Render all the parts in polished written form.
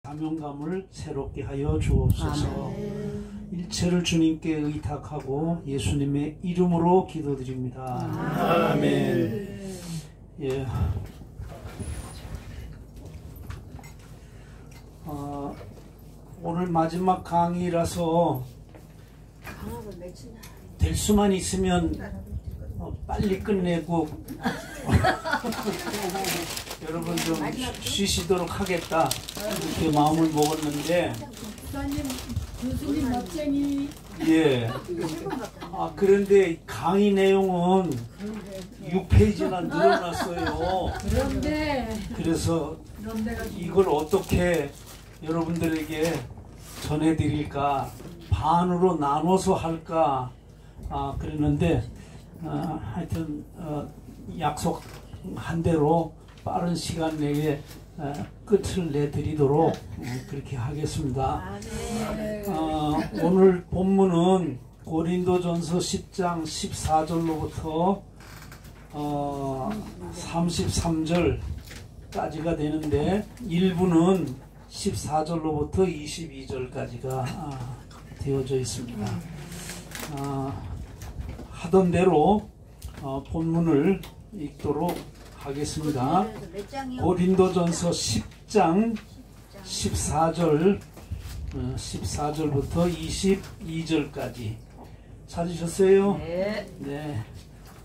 사명감을 새롭게 하여 주옵소서. 일체를 주님께 의탁하고 예수님의 이름으로 기도드립니다. 아멘. 예. 오늘 마지막 강의라서 될 수만 있으면 빨리 끝내고 여러분 좀 쉬시도록 하겠다 이렇게 마음을 먹었는데, 교수님 멋쟁이. 예. 그런데 강의 내용은 6페이지나 늘어났어요. 그래서 이걸 어떻게 여러분들에게 전해드릴까, 반으로 나눠서 할까 그랬는데 하여튼 약속한 대로 빠른 시간 내에 끝을 내드리도록 그렇게 하겠습니다. 오늘 본문은 고린도전서 10장 14절로부터 33절까지가 되는데, 일부는 14절로부터 22절까지가 되어져 있습니다. 하던 대로 본문을 읽도록 하겠습니다. 고린도전서 10장 14절부터 22절까지 찾으셨어요? 네.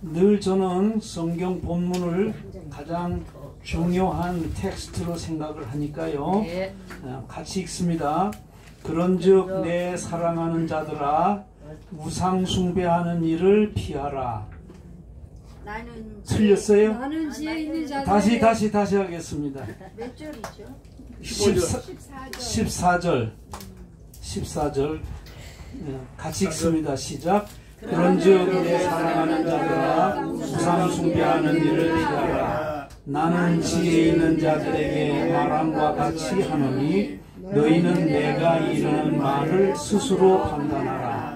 늘 저는 성경 본문을 가장 중요한 텍스트로 생각을 하니까요. 같이 읽습니다. 그런즉 내 사랑하는 자들아, 우상 숭배하는 일을 피하라. 틀렸어요? 나는 지혜 있는 자들. 다시 하겠습니다. 몇 절이죠? 14절 같이 읽습니다. 시작. 그런즉 내 사랑하는 자들아, 우상 숭배하는 일을 피하라. 나는 지혜 있는 자들에게 말함과 같이 하노니 너희는 내가 이르는 말을 스스로 판단하라.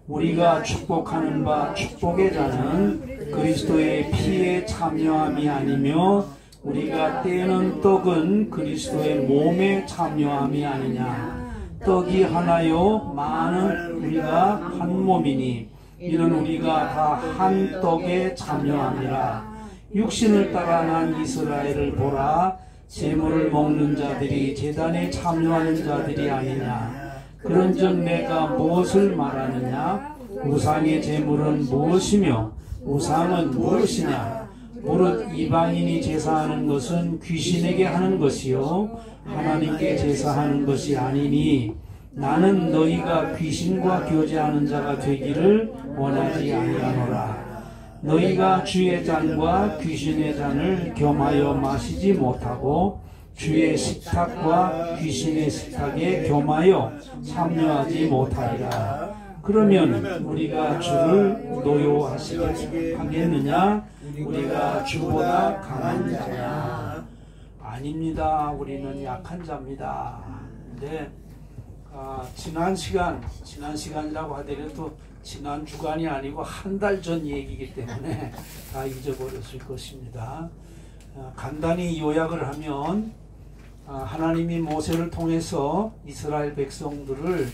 우리가 축복하는 바 축복의 자는 그리스도의 피에 참여함이 아니며, 우리가 떼는 떡은 그리스도의 몸에 참여함이 아니냐. 떡이 하나요 많은 우리가 한 몸이니 이는 우리가 다 한 떡에 참여함이라. 육신을 따라 난 이스라엘을 보라. 제물을 먹는 자들이 제단에 참여하는 자들이 아니냐. 그런즉 내가 무엇을 말하느냐. 우상의 제물은 무엇이며 우상은 무엇이냐. 무릇 이방인이 제사하는 것은 귀신에게 하는 것이요 하나님께 제사하는 것이 아니니, 나는 너희가 귀신과 교제하는 자가 되기를 원하지 아니하노라. 너희가 주의 잔과 귀신의 잔을 겸하여 마시지 못하고 주의 식탁과 귀신의 식탁에 겸하여 참여하지 못하리라. 그러면 우리가 주를 노여워하시게 하겠느냐? 우리가 주보다 강한 자냐? 아닙니다. 우리는 약한 자입니다. 근데 지난 시간이라고 하더라도 지난 주간이 아니고 한 달 전 얘기이기 때문에 다 잊어버렸을 것입니다. 간단히 요약을 하면, 하나님이 모세를 통해서 이스라엘 백성들을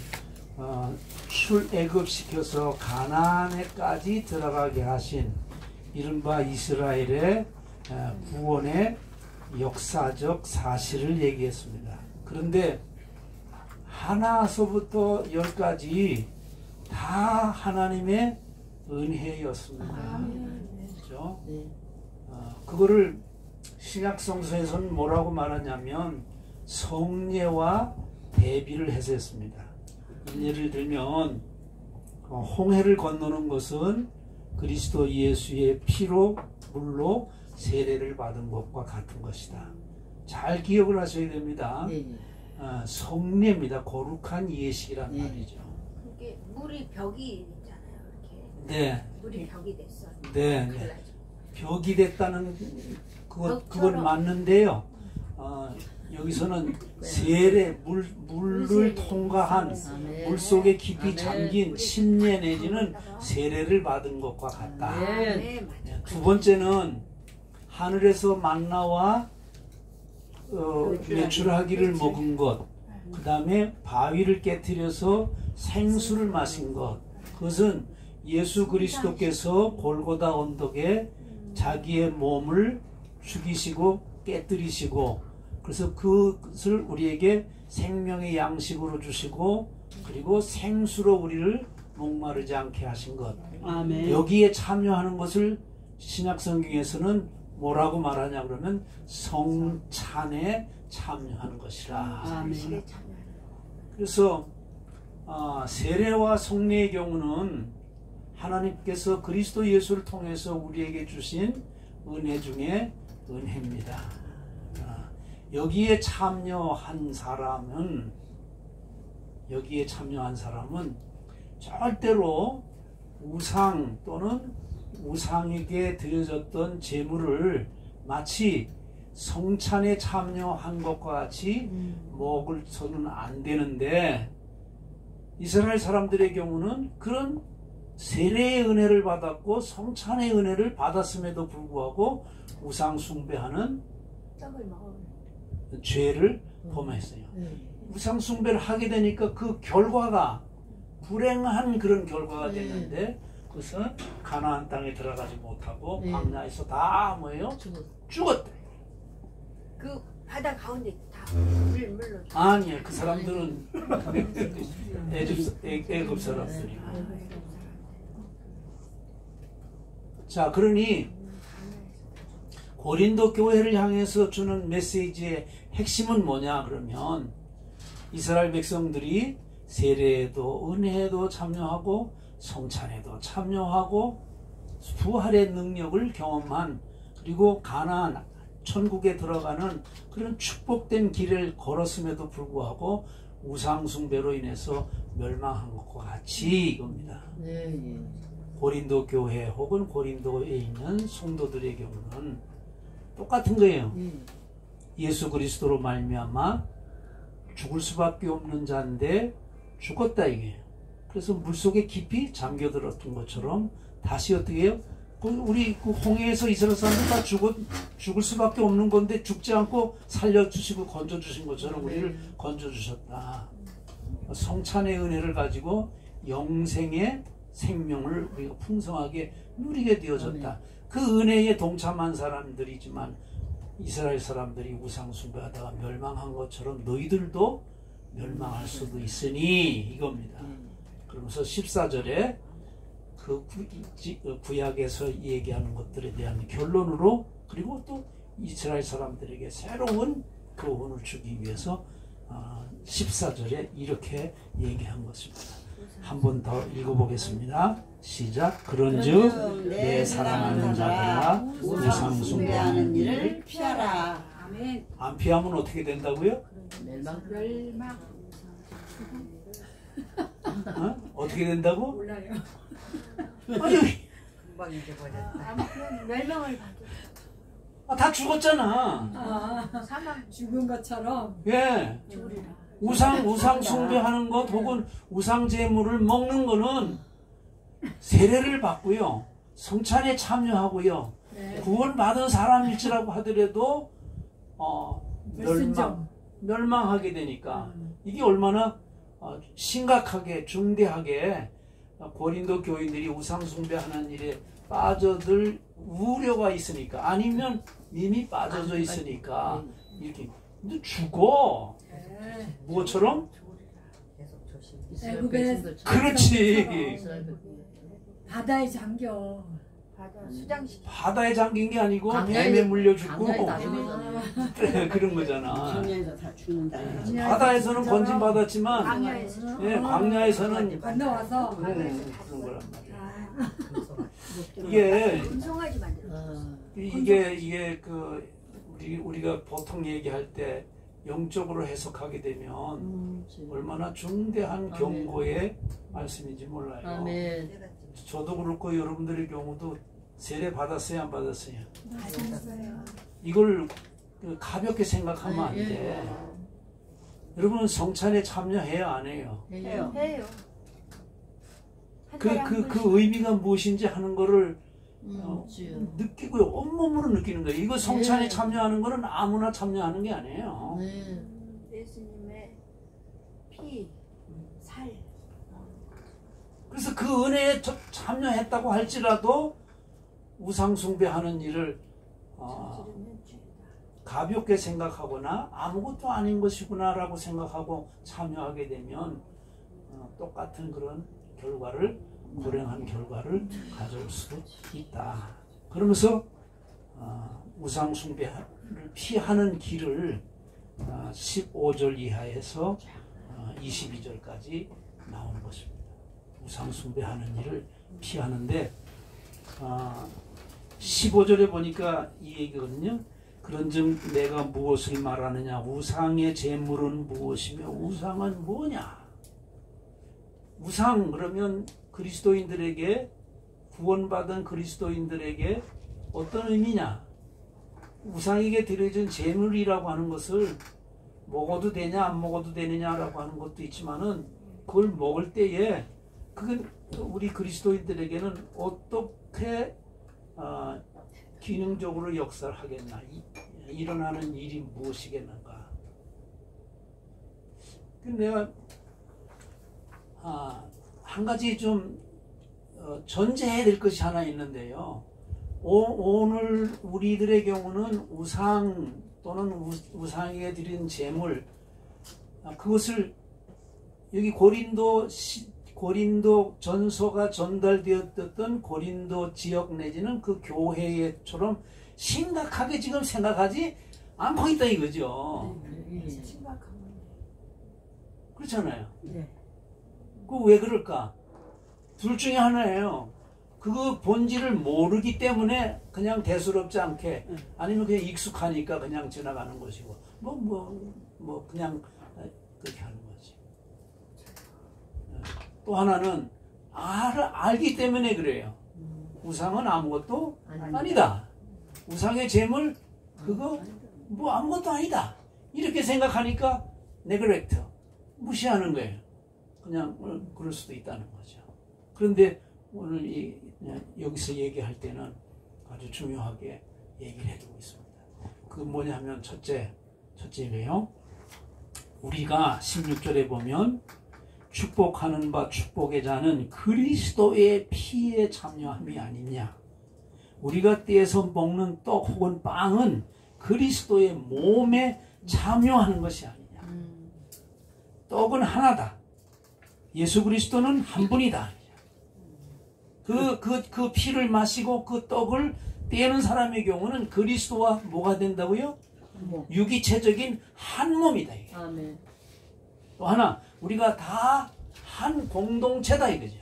출애굽시켜서 가나안에까지 들어가게 하신 이른바 이스라엘의 구원의 역사적 사실을 얘기했습니다. 그런데 하나서부터 열까지 다 하나님의 은혜였습니다. 그렇죠? 그거를 신약성서에서는 뭐라고 말하냐면 성례와 대비를 해서 했습니다. 예를 들면 홍해를 건너는 것은 그리스도 예수의 피로 물로 세례를 받은 것과 같은 것이다. 잘 기억을 하셔야 됩니다. 성례입니다. 거룩한 예식이란 말이죠. 그게 물이 벽이 있잖아요. 이렇게. 네. 물이 벽이 됐어. 네. 벽이 됐다는 그건 맞는데요. 여기서는 세례, 물을 통과한 물 속에 깊이 잠긴 침례 내지는 세례를 받은 것과 같다. 두 번째는 하늘에서 만나와 메추라기를 먹은 것, 그 다음에 바위를 깨뜨려서 생수를 마신 것. 그것은 예수 그리스도께서 골고다 언덕에 자기의 몸을 죽이시고 깨뜨리시고, 그래서 그것을 우리에게 생명의 양식으로 주시고, 그리고 생수로 우리를 목마르지 않게 하신 것. 아멘. 여기에 참여하는 것을 신약 성경에서는 뭐라고 말하냐 그러면 성찬에 참여하는 것이라. 아멘. 그래서 세례와 성례의 경우는 하나님께서 그리스도 예수를 통해서 우리에게 주신 은혜 중에 은혜입니다. 여기에 참여한 사람은 절대로 우상 또는 우상에게 드려졌던 제물을 마치 성찬에 참여한 것과 같이 먹을서는 안 되는데, 이스라엘 사람들의 경우는 그런 세례의 은혜를 받았고 성찬의 은혜를 받았음에도 불구하고 우상 숭배하는 죄를 범했어요. 우상 숭배를 하게 되니까 그 결과가 불행한 그런 결과가 됐는데, 그것은 가나안 땅에 들어가지 못하고 광야에서 다 뭐예요? 죽었다. 그 바다 가운데 다 물로. 아니에요. 그 사람들은 애굽 사람들이고. 자, 그러니 고린도 교회를 향해서 주는 메시지의 핵심은 뭐냐 그러면, 이스라엘 백성들이 세례에도 은혜에도 참여하고 성찬에도 참여하고 부활의 능력을 경험한, 그리고 가나안 천국에 들어가는 그런 축복된 길을 걸었음에도 불구하고 우상 숭배로 인해서 멸망한 것과 같이 이겁니다. 고린도 교회 혹은 고린도에 있는 성도들의 경우는 똑같은 거예요. 예수 그리스도로 말미암아 죽을 수밖에 없는 자인데 죽었다 이게. 그래서 물속에 깊이 잠겨들었던 것처럼 다시 어떻게 해요? 우리 그 홍해에서 이스라엘 사람들 다 죽을 수밖에 없는 건데 죽지 않고 살려주시고 건져주신 것처럼 우리를 건져주셨다. 성찬의 은혜를 가지고 영생의 생명을 우리가 풍성하게 누리게 되어졌다. 그 은혜에 동참한 사람들이지만 이스라엘 사람들이 우상 숭배하다가 멸망한 것처럼 너희들도 멸망할 수도 있으니 이겁니다. 그러면서 14절에 그 구약에서 얘기하는 것들에 대한 결론으로, 그리고 또 이스라엘 사람들에게 새로운 교훈을 주기 위해서 14절에 이렇게 얘기한 것입니다. 한 번 더 읽어보겠습니다. 시작. 그런즉 내 사랑하는 자들아 우상 숭배하는 일을 피하라. 아멘. 안 피하면 어떻게 된다고요? 멸망. 어떻게 된다고? 몰라요. 아니, 금방 잊어버렸다. 멸망을 받고. 다 죽었잖아. 사망 죽은 것처럼. 예. 죽으리라. 우상 숭배하는 것 혹은 우상 제물을 먹는 거는 세례를 받고요, 성찬에 참여하고요, 구원받은 사람일지라고 하더라도 멸망하게 되니까 이게 얼마나 심각하게 중대하게 고린도 교인들이 우상 숭배하는 일에 빠져들 우려가 있으니까, 아니면 이미 빠져져 있으니까 이렇게 죽어. 무엇처럼? 애굽에 그렇지. 바다에 잠겨. 수장시. 바다에 잠긴 게 아니고 뱀에 물려 죽고 그런 거잖아. 광야에서 다 죽는다. 바다에서는 건진받았지만 광야에서. 광야에서는 건너와서. 그런 거란 말이야. 이게 금송아지 만들어. 이게 우리가 보통 얘기할 때 영적으로 해석하게 되면 얼마나 중대한 경고의 말씀인지 몰라요. 아멘. 저도 그렇고 여러분들의 경우도 세례 받았어요, 안 받았어요? 받았어요. 이걸 가볍게 생각하면 안 돼. 여러분 성찬에 참여해요, 안 해요? 해요. 해요. 그 의미가 무엇인지 하는 거를 느끼고요, 온몸으로 느끼는 거예요. 이거 성찬에 참여하는 거는 아무나 참여하는 게 아니에요. 예수님의 피, 살. 그래서 그 은혜에 참여했다고 할지라도 우상숭배하는 일을 저지르면 죄다. 가볍게 생각하거나 아무것도 아닌 것이구나 라고 생각하고 참여하게 되면 똑같은 그런 결과를, 불행한 결과를 가져올 수도 있다. 그러면서 우상숭배를 피하는 길을 15절 이하에서 22절까지 나오는 것입니다. 우상숭배하는 일을 피하는데 15절에 보니까 이 얘기거든요. 그런즉 내가 무엇을 말하느냐? 우상의 제물은 무엇이며 우상은 뭐냐? 우상 그러면 그리스도인들에게, 구원받은 그리스도인들에게 어떤 의미냐? 우상에게 드려진 제물이라고 하는 것을 먹어도 되냐 안 먹어도 되느냐라고 하는 것도 있지만은 그걸 먹을 때에 그건 우리 그리스도인들에게는 어떻게 기능적으로 역사를 하겠나, 일어나는 일이 무엇이겠는가. 내가 한 가지 좀 전제해야 될 것이 하나 있는데요. 오늘 우리들의 경우는 우상 또는 우상에게 드린 제물, 그것을 여기 고린도 전서가 전달되었던 고린도 지역 내지는 그 교회처럼 심각하게 지금 생각하지 않고 있다 이거죠. 심각한 건데. 그렇잖아요. 네. 그 왜 그럴까? 둘 중에 하나예요. 그 본질을 모르기 때문에 그냥 대수롭지 않게, 아니면 그냥 익숙하니까 그냥 지나가는 것이고, 그냥 그렇게 하는 거지. 또 하나는 알기 때문에 그래요. 우상은 아무것도 아니다. 우상의 제물 그거 아무것도 아니다. 이렇게 생각하니까 네그렉트, 무시하는 거예요. 그냥 그럴 수도 있다는 거죠. 그런데 오늘 여기서 얘기할 때는 아주 중요하게 얘기를 해두고 있습니다. 그 뭐냐면 첫째예요. 우리가 16절에 보면 축복하는 바 축복의 자는 그리스도의 피에 참여함이 아니냐. 우리가 떼서 먹는 떡 혹은 빵은 그리스도의 몸에 참여하는 것이 아니냐. 떡은 하나다. 예수 그리스도는 한 분이다. 그 피를 마시고 그 떡을 떼는 사람의 경우는 그리스도와 뭐가 된다고요? 유기체적인 한 몸이다. 아멘. 또 하나, 우리가 다 한 공동체다 이거죠.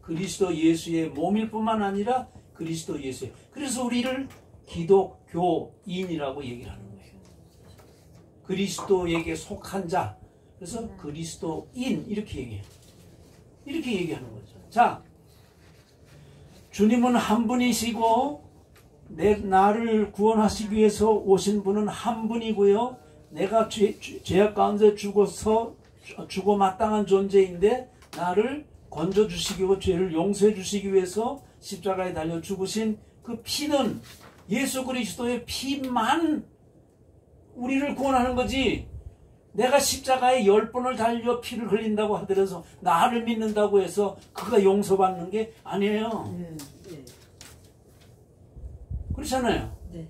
그리스도 예수의 몸일 뿐만 아니라 그리스도 예수의. 그래서 우리를 기독교인이라고 얘기를 하는 거예요. 그리스도에게 속한 자. 그래서 그리스도인 이렇게 얘기해요. 이렇게 얘기하는 거죠. 자, 주님은 한 분이시고 나를 구원하시기 위해서 오신 분은 한 분이고요. 내가 죄악 가운데 죽어 마땅한 존재인데 나를 건져주시고 죄를 용서해 주시기 위해서 십자가에 달려 죽으신 그 피는 예수 그리스도의 피만 우리를 구원하는 거지. 내가 십자가에 10번을 달려 피를 흘린다고 하더라도 나를 믿는다고 해서 그가 용서받는 게 아니에요. 그렇잖아요. 네.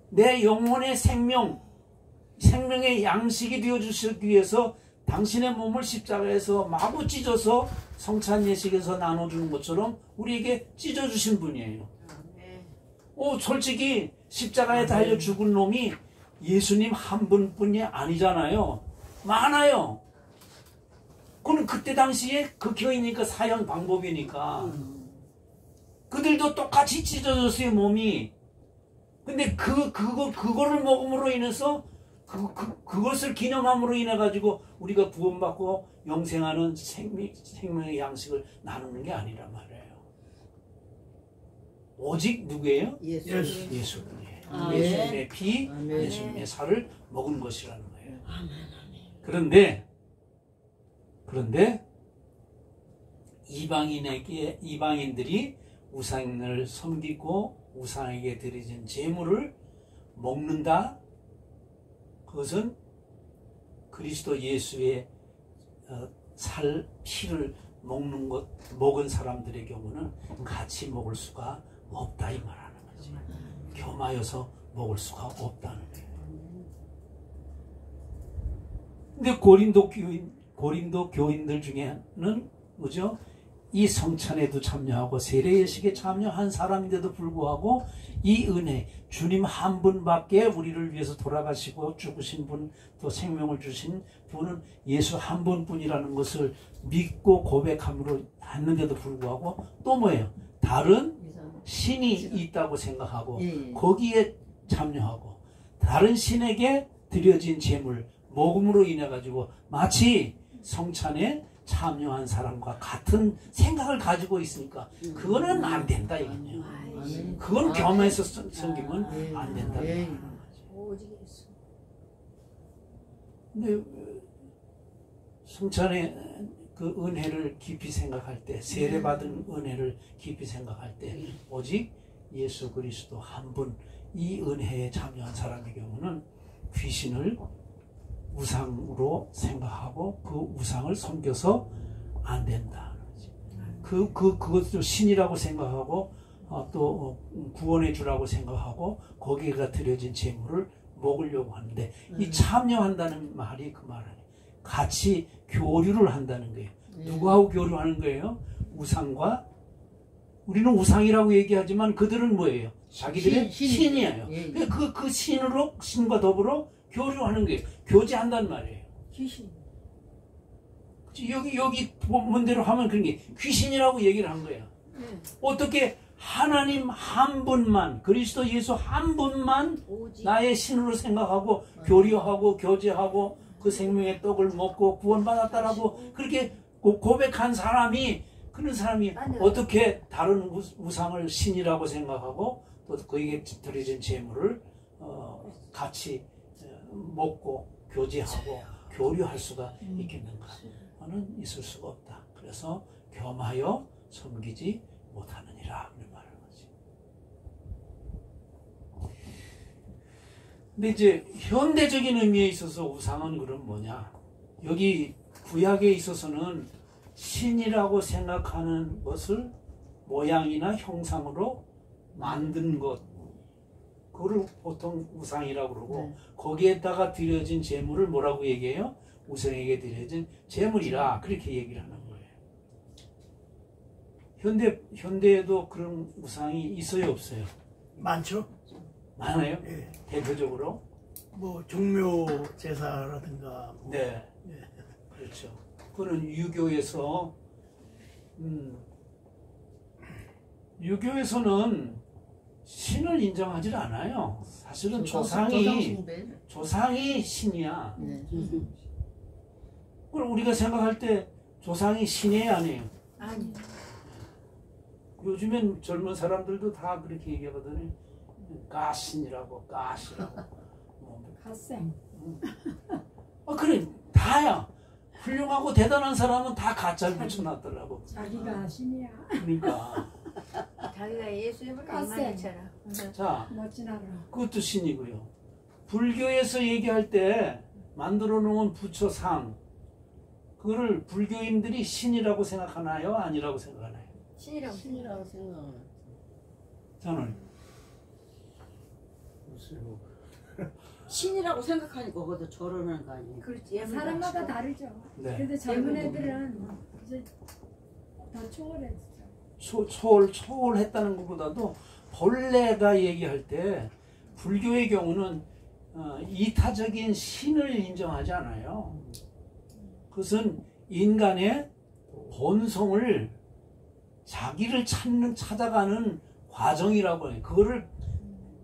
내 영혼의 생명의 양식이 되어주시기 위해서 당신의 몸을 십자가에서 마구 찢어서 성찬 예식에서 나눠주는 것처럼 우리에게 찢어주신 분이에요. 솔직히 십자가에 달려 죽은 놈이 예수님 한 분뿐이 아니잖아요. 많아요. 그건 그때 당시에 극형이니까 사형 방법이니까 그들도 똑같이 찢어졌어요, 몸이. 근데 그거를 먹음으로 인해서 그것을 기념함으로 인해 가지고 우리가 구원받고 영생하는 생명의 양식을 나누는 게 아니란 말이에요. 오직 누구예요? 예수님이에요. 예수님의 피, 예수님의 살을 먹은 것이라는 거예요. 그런데 이방인들이 우상을 섬기고 우상에게 드려진 제물을 먹는다. 그것은 그리스도 예수의 피를 먹은 사람들의 경우는 같이 먹을 수가 없다 이 말하는 거지. 겸하여서 먹을 수가 없다는 거예요. 근데 고린도 교인들 중에는 뭐죠? 이 성찬에도 참여하고 세례 예식에 참여한 사람인데도 불구하고 이 은혜, 주님 한 분밖에 우리를 위해서 돌아가시고 죽으신 분, 또 생명을 주신 분은 예수 한 분뿐이라는 것을 믿고 고백함으로 했는데도 불구하고 또 뭐예요? 다른 신이 있다고 생각하고 거기에 참여하고 다른 신에게 드려진 제물, 모금으로 인해 가지고 마치 성찬에 참여한 사람과 같은 생각을 가지고 있으니까 그거는 안 된다 이거죠. 그건 겸해서 섬기면 안 된다. 오직 예수. 근데 성찬의 그 은혜를 깊이 생각할 때, 세례받은 은혜를 깊이 생각할 때 오직 예수 그리스도 한 분 이 은혜에 참여한 사람의 경우는 귀신을 우상으로 생각하고 그 우상을 섬겨서 안 된다. 그것도 신이라고 생각하고 또 구원해 주라고 생각하고 거기에가 드려진 제물을 먹으려고 하는데 이 참여한다는 말이 그 말 아니에요. 같이 교류를 한다는 거예요. 누구하고 교류하는 거예요? 우상과. 우리는 우상이라고 얘기하지만 그들은 뭐예요? 자기들의 신이에요. 그 신으로 신과 더불어 교류하는 거예요. 교제한단 말이에요. 귀신. 여기 본문대로 하면 그런 게 귀신이라고 얘기를 한 거예요. 어떻게 하나님 한 분만, 그리스도 예수 한 분만 오직. 나의 신으로 생각하고 교류하고 교제하고 그 생명의 떡을 먹고 구원받았다라고 그렇게 고백한 사람이, 그런 사람이 어떻게 다른 우상을 신이라고 생각하고 또 그에게 드려진 제물을 같이 먹고 교제하고 교류할 수가 있겠는가? 는 있을 수가 없다. 그래서 겸하여 섬기지 못하느니라 그런 말을 하지. 근데 이제 현대적인 의미에 있어서 우상은 그럼 뭐냐? 여기 구약에 있어서는 신이라고 생각하는 것을 모양이나 형상으로 만든 것, 그걸 보통 우상이라고 그러고 거기에다가 드려진 제물을 뭐라고 얘기해요? 우상에게 드려진 제물이라 그렇게 얘기를 하는 거예요. 현대에도 그런 우상이 있어요, 없어요? 많죠. 많아요? 예. 대표적으로? 뭐 종묘 제사라든가. 뭐. 네. 예. 그렇죠. 그거는 유교에서 유교에서는 신을 인정하지 않아요. 사실은 조상이 신이야. 그럼 우리가 생각할 때 조상이 신이에요, 아니에요? 아니. 요즘엔 젊은 사람들도 다 그렇게 얘기하거든요. 가신이라고, 가시라고. 갓생. 그래, 다야. 훌륭하고 대단한 사람은 다 가짜를 붙여놨더라고. 자기가 신이야. 그러니까. 자기가 예수님을 가세. 강만했잖아. 자, 멋진 알아. 그것도 신이고요. 불교에서 얘기할 때 만들어 놓은 부처상, 그거를 불교인들이 신이라고 생각하나요? 아니라고 생각하나요? 신이라고. 신이라고 생각을. 저는 신이라고 생각하니까 거기서 절하는 거 아니에요? 그렇지. 사람마다 다르죠. 네. 근데 젊은 애들은 이제 더 초월했죠. 초월했다는 것보다도 본래가 얘기할 때 불교의 경우는 이타적인 신을 인정하지 않아요. 그것은 인간의 본성을 자기를 찾아가는 과정이라고 해요. 그거를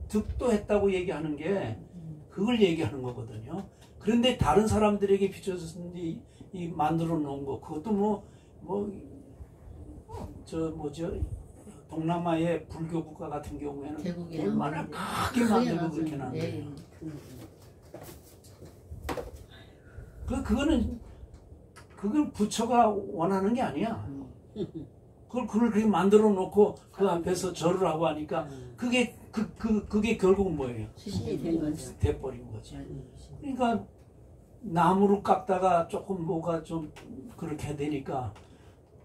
득도했다고 얘기하는 게 그걸 얘기하는 거거든요. 그런데 다른 사람들에게 비춰서 이 만들어 놓은 거, 그것도 동남아의 불교 국가 같은 경우에는 얼마나 크게 만들고 그렇게 나는데요. 그걸 부처가 원하는 게 아니야. 그걸 그렇게 만들어 놓고 그 앞에서 절을 하고 하니까 그게 결국은 뭐예요? 신이 된 거죠. 돼버린 거지. 그러니까 나무로 깎다가 조금 뭐가 좀 그렇게 되니까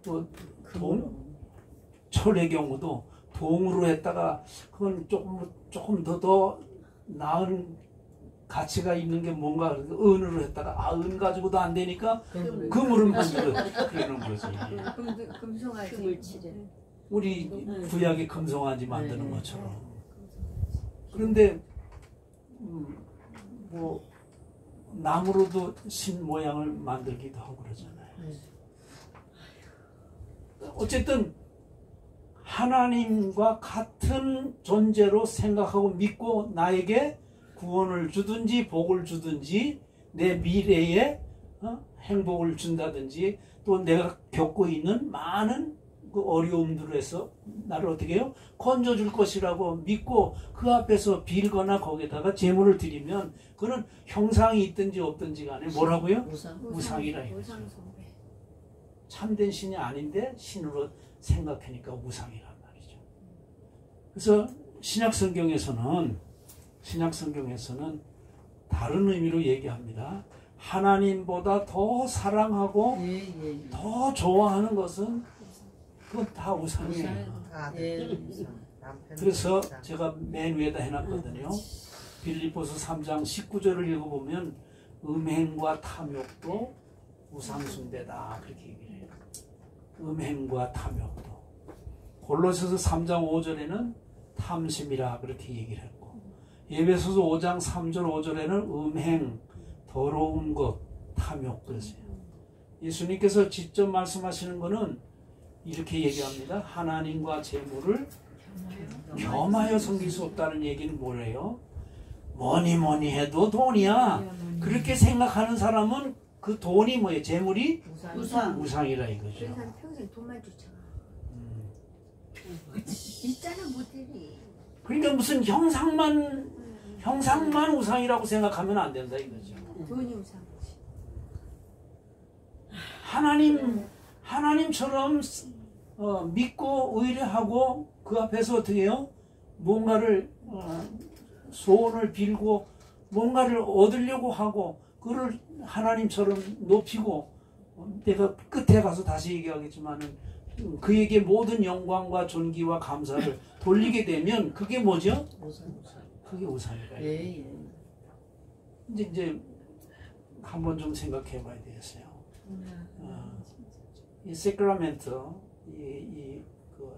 또 금으로. 철의 경우도 동으로 했다가 그건 조금 더 나은 가치가 있는 게 뭔가 은으로 했다가 은 가지고도 안 되니까 금으로 만들어 그러는 거지. 금송아지. 금을 칠해. 우리 구약의 금송아지 만드는 네. 것처럼. 그런데 뭐 나무로도 신 모양을 만들기도 하고 그러잖아요. 어쨌든 하나님과 같은 존재로 생각하고 믿고 나에게 구원을 주든지 복을 주든지 내 미래에 행복을 준다든지 또 내가 겪고 있는 많은 그 어려움들에서 나를 어떻게 해요? 건져줄 것이라고 믿고 그 앞에서 빌거나 거기다가 제물을 드리면 그는 형상이 있든지 없든지 간에 뭐라고요? 우상이라 이거죠. 우상숭배. 참된 신이 아닌데 신으로 생각하니까 우상이란 말이죠. 그래서 신약성경에서는 다른 의미로 얘기합니다. 하나님보다 더 사랑하고 더 좋아하는 것은 그건 다 우상이에요. 그래서 제가 맨 위에다 해놨거든요. 빌립보서 3장 19절을 읽어보면 음행과 탐욕도 우상숭배다 그렇게 얘기를 해요. 음행과 탐욕도. 골로새서 3장 5절에는 탐심이라 그렇게 얘기를 했고 에베소서 5장 3절 5절에는 음행, 더러운 것, 탐욕 그러세요. 예수님께서 직접 말씀하시는 것은 이렇게 얘기합니다. 하나님과 재물을 겸하여 섬길 수 없다는 얘기는 뭐래요? 뭐니 해도 돈이야. 그렇게 생각하는 사람은 그 돈이 뭐예요? 재물이 우상이라 이거죠. 그래서 평생 돈만 쫓아가. 있잖아 모델이. 그러니까 무슨 형상만 우상이라고 생각하면 안 된다 이거죠. 돈이 우상이지. 하나님처럼 믿고 의뢰하고 그 앞에서 어떻게 해요? 뭔가를 소원을 빌고 뭔가를 얻으려고 하고 그를 하나님처럼 높이고 내가 끝에 가서 다시 얘기하겠지만은 그에게 모든 영광과 존귀와 감사를 돌리게 되면 그게 뭐죠? 그게 우상이다. 이제 한번 좀 생각해 봐야 되겠어요. 이 세크라멘트, 그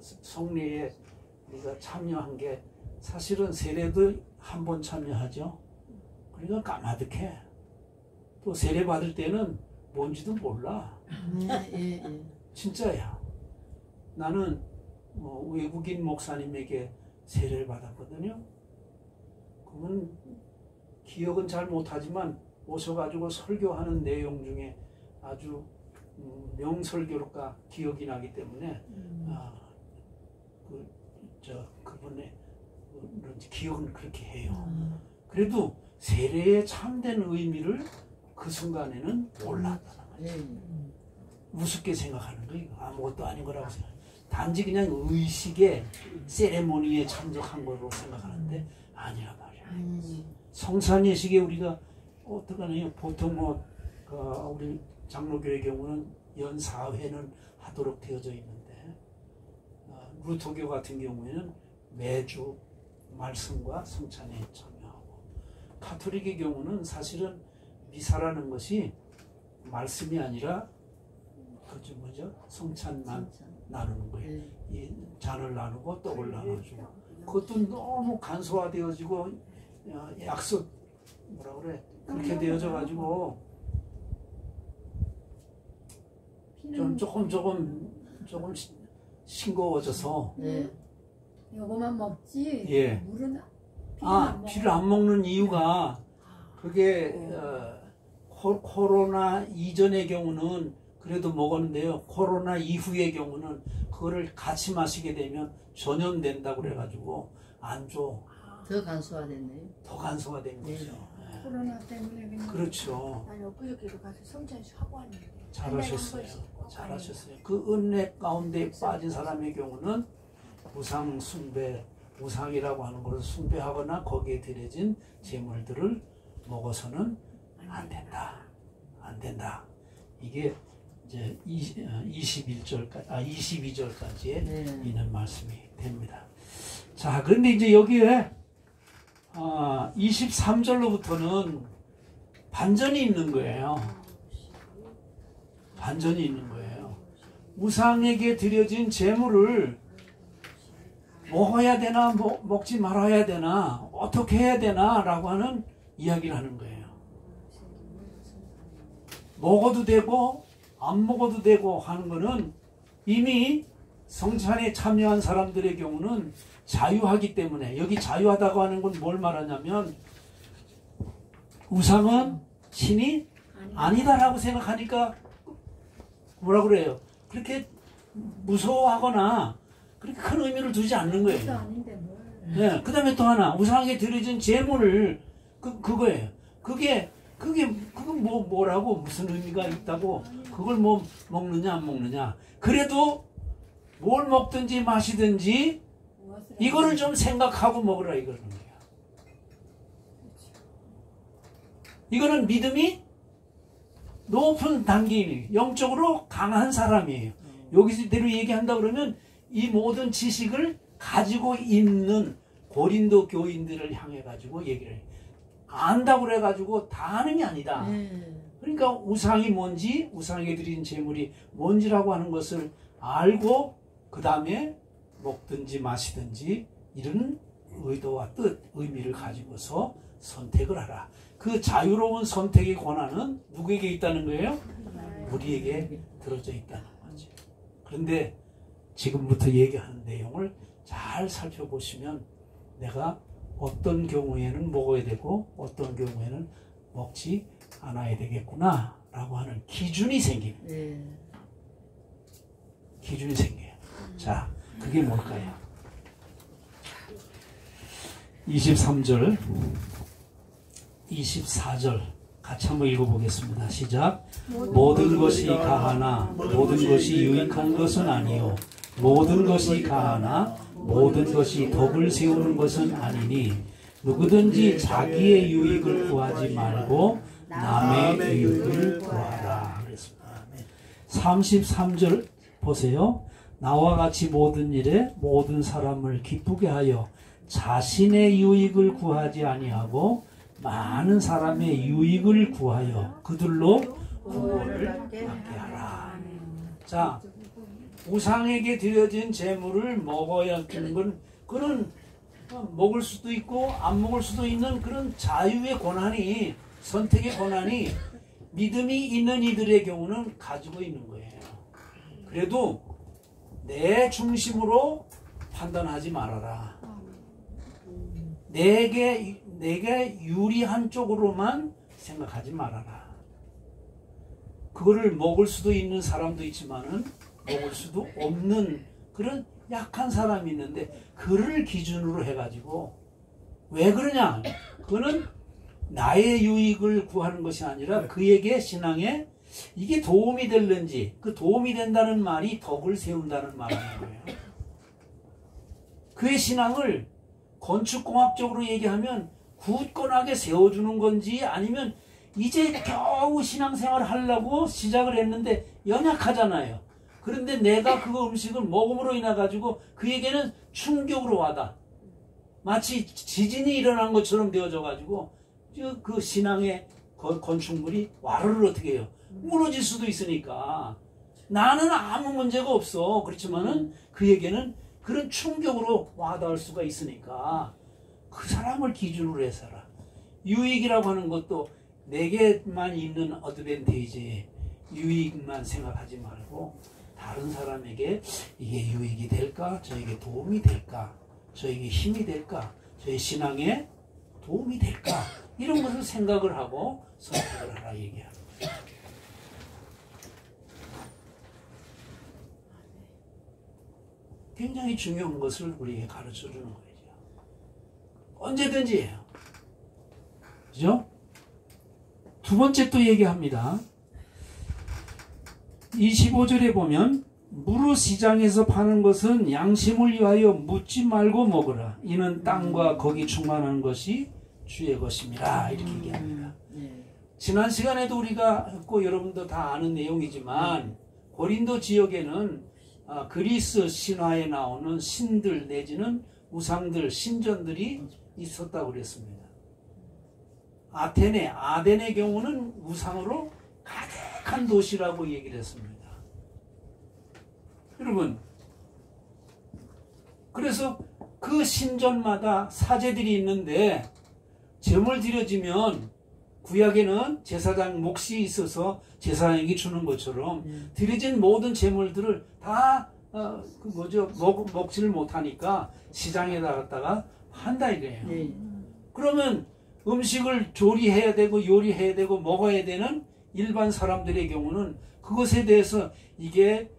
성례에 우리가 참여한 게 사실은 세례도 한 번 참여하죠. 그러니까 까마득해. 또 세례 받을 때는 뭔지도 몰라. 진짜야. 나는 외국인 목사님에게 세례를 받았거든요. 그분 기억은 잘 못하지만 오셔가지고 설교하는 내용 중에 아주 명설교가 기억이 나기 때문에 그분의 기억은 그렇게 해요. 그래도 세례의 참된 의미를 그 순간에는 몰랐다는 거죠. 우습게 생각하는 거예요. 아무것도 아닌 거라고 생각해요. 단지 그냥 의식의 세레모니에 참석한 거로 생각하는데 아니란 말이야. 성찬 예식에 우리가 어떡하나요? 보통 우리 장로교의 경우는 연 4회는 하도록 되어져 있는데 루터교 같은 경우에는 매주 말씀과 성찬에 참여하고 가톨릭의 경우는 사실은 미사라는 것이 말씀이 아니라 성찬만 나누는 거예요. 이 잔을 나누고 떡을 나눠주고 그것도 너무 간소화되어지고 약속 그렇게 되어져 가지고 조금 싱거워져서 요거만 먹지. 예. 물은 피를 안 먹는 이유가 그게 코로나 이전의 경우는 그래도 먹었는데요. 코로나 이후의 경우는 그거를 같이 마시게 되면 전염된다고 그래가지고 안 줘. 더 간소화됐네요. 더 간소화된 거죠. 코로나 때문에 그냥. 그렇죠. 아니 엊그저께도 가서 성찬 하고 왔는데. 잘하셨어요. 그 은혜 가운데 빠진 사람의 경우는 우상 숭배, 우상이라고 하는 것을 숭배하거나 거기에 드려진 제물들을 먹어서는 안 된다. 이게 이제 21절까지 22절까지에 네. 있는 말씀이 됩니다. 자, 그런데 이제 여기에 23절로부터는 반전이 있는 거예요. 반전이 있는 거예요. 우상에게 드려진 제물을 먹어야 되나 먹지 말아야 되나 어떻게 해야 되나 라고 하는 이야기를 하는 거예요. 먹어도 되고 안 먹어도 되고 하는 거는 이미 성찬에 참여한 사람들의 경우는 자유하기 때문에, 여기 자유하다고 하는 건 뭘 말하냐면 우상은 신이 아니다라고 생각하니까 뭐라 그래요? 그렇게 무서워하거나 그렇게 큰 의미를 두지 않는 그것도 거예요. 아닌데 뭘. 네, 그 다음에 또 하나, 우상에게 드려진 제물을 그거예요. 그건 뭐라고 무슨 의미가 있다고 그걸 뭐 먹느냐 안 먹느냐. 그래도 뭘 먹든지 마시든지 이거를 좀 생각하고 먹으라 이거는 거예요. 이거는 믿음이 높은 단계인 영적으로 강한 사람이에요. 여기서대로 얘기한다 그러면 이 모든 지식을 가지고 있는 고린도 교인들을 향해 가지고 얘기를 해요. 안다고 그래가지고 다 아는 게 아니다. 그러니까 우상이 뭔지, 우상에게 드린 제물이 뭔지라고 하는 것을 알고 그 다음에 먹든지 마시든지 이런 의도와 뜻, 의미를 가지고서 선택을 하라. 그 자유로운 선택의 권한은 누구에게 있다는 거예요? 우리에게 들어져 있다는 거죠. 그런데 지금부터 얘기하는 내용을 잘 살펴보시면 내가 어떤 경우에는 먹어야 되고 어떤 경우에는 먹지 않아야 되겠구나 라고 하는 기준이 생깁니다. 기준이 생겨요. 자, 그게 뭘까요? 23절 24절 같이 한번 읽어보겠습니다. 시작. 모든 것이 가하나 모든 것이 유익한 것은 아니요 모든 것이 가하나 모든 것이 덕을 세우는 것은 아니니 누구든지 자기의 유익을 구하지 말고 남의 유익을 구하라. 그랬습니다. 33절 보세요. 나와 같이 모든 일에 모든 사람을 기쁘게 하여 자신의 유익을 구하지 아니하고 많은 사람의 유익을 구하여 그들로 구원을 받게 하라. 자, 우상에게 드려진 제물을 먹어야 하는 건 그런 먹을 수도 있고 안 먹을 수도 있는 그런 자유의 권한이, 선택의 권한이 믿음이 있는 이들의 경우는 가지고 있는 거예요. 그래도 내 중심으로 판단하지 말아라. 내게 유리한 쪽으로만 생각하지 말아라. 그거를 먹을 수도 있는 사람도 있지만은 먹을 수도 없는 그런 약한 사람이 있는데 그를 기준으로 해가지고 왜 그러냐? 그거는 나의 유익을 구하는 것이 아니라 그에게 신앙에 이게 도움이 될는지, 그 도움이 된다는 말이 덕을 세운다는 말하는 거예요. 그의 신앙을 건축공학적으로 얘기하면 굳건하게 세워주는 건지 아니면 이제 겨우 신앙생활을 하려고 시작을 했는데 연약하잖아요. 그런데 내가 그 음식을 먹음으로 인해 가지고 그에게는 충격으로 와다. 마치 지진이 일어난 것처럼 되어져 가지고 그 신앙의 건축물이 와르르 어떻게 해요? 무너질 수도 있으니까. 나는 아무 문제가 없어. 그렇지만은 그에게는 그런 충격으로 와닿을 수가 있으니까 그 사람을 기준으로 해서라. 유익이라고 하는 것도 내게만 있는 어드밴테이지, 유익만 생각하지 말고 다른 사람에게 이게 유익이 될까? 저에게 도움이 될까? 저에게 힘이 될까? 저의 신앙에 도움이 될까? 이런 것을 생각을 하고 선택을 하라 얘기합니다. 굉장히 중요한 것을 우리에게 가르쳐 주는 거죠. 언제든지 해요. 그죠? 두 번째 또 얘기합니다. 25절에 보면 무릇 시장에서 파는 것은 양심을 위하여 묻지 말고 먹으라. 이는 땅과 거기 충만한 것이 주의 것입니다. 이렇게 얘기합니다. 지난 시간에도 우리가 했고 여러분도 다 아는 내용이지만 고린도 지역에는 그리스 신화에 나오는 신들 내지는 우상들, 신전들이 있었다고 그랬습니다. 아덴의 경우는 우상으로 가득한 도시라고 얘기를 했습니다. 여러분, 그래서 그 신전마다 사제들이 있는데 제물 드려지면 구약에는 제사장 몫이 있어서 제사장에게 주는 것처럼 드려진 모든 제물들을 다 먹지를 못하니까 시장에 나갔다가 판다 이거예요. 그러면 음식을 조리해야 되고 요리해야 되고 먹어야 되는 일반 사람들의 경우는 그것에 대해서 이게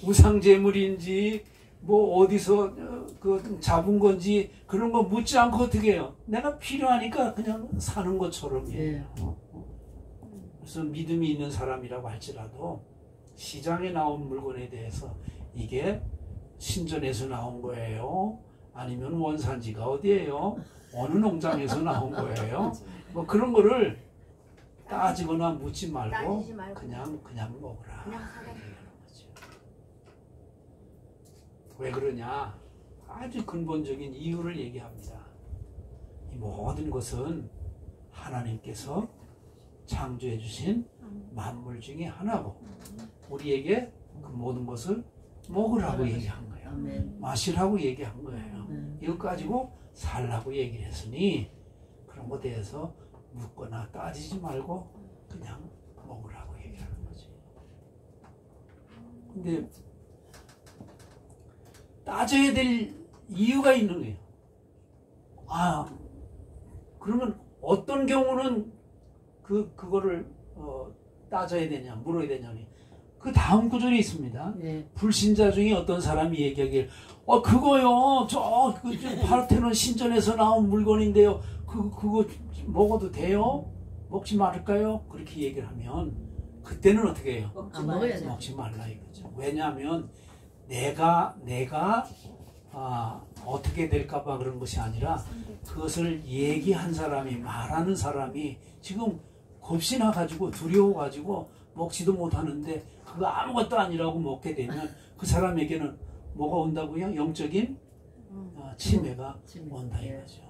우상제물인지 뭐 어디서 그 잡은 건지 그런 거 묻지 않고 어떻게 해요? 내가 필요하니까 그냥 사는 것처럼 해요. 그래서 믿음이 있는 사람이라고 할지라도 시장에 나온 물건에 대해서 이게 신전에서 나온 거예요? 아니면 원산지가 어디예요? 어느 농장에서 나온 거예요? 뭐 그런 거를 따지거나 묻지 말고 그냥 먹으라. 그냥 사라. 왜 그러냐? 아주 근본적인 이유를 얘기합니다. 이 모든 것은 하나님께서 창조해 주신 만물 중에 하나고 우리에게 그 모든 것을 먹으라고 얘기한 거예요. 마시라고 얘기한 거예요. 이거 가지고 살라고 얘기를 했으니 그런 것에 대해서 묻거나 따지지 말고 그냥 먹으라고 얘기하는 거지. 근데 따져야 될 이유가 있는 거예요. 그러면 어떤 경우는 그거를 따져야 되냐, 물어야 되냐니. 그 다음 구절이 있습니다. 불신자 중에 어떤 사람이 얘기하길, 그거요, 그 파르테논 신전에서 나온 물건인데요. 그거 먹어도 돼요? 먹지 말을까요? 그렇게 얘기를 하면, 그때는 어떻게 해요? 먹지 말라 이거죠. 왜냐하면, 내가 어떻게 될까봐 그런 것이 아니라 그것을 얘기한 사람이 말하는 사람이 지금 겁이나 가지고 두려워 가지고 먹지도 못하는데 그거 아무것도 아니라고 먹게 되면 그 사람에게는 뭐가 온다고요? 영적인 치매가 온다 이거죠.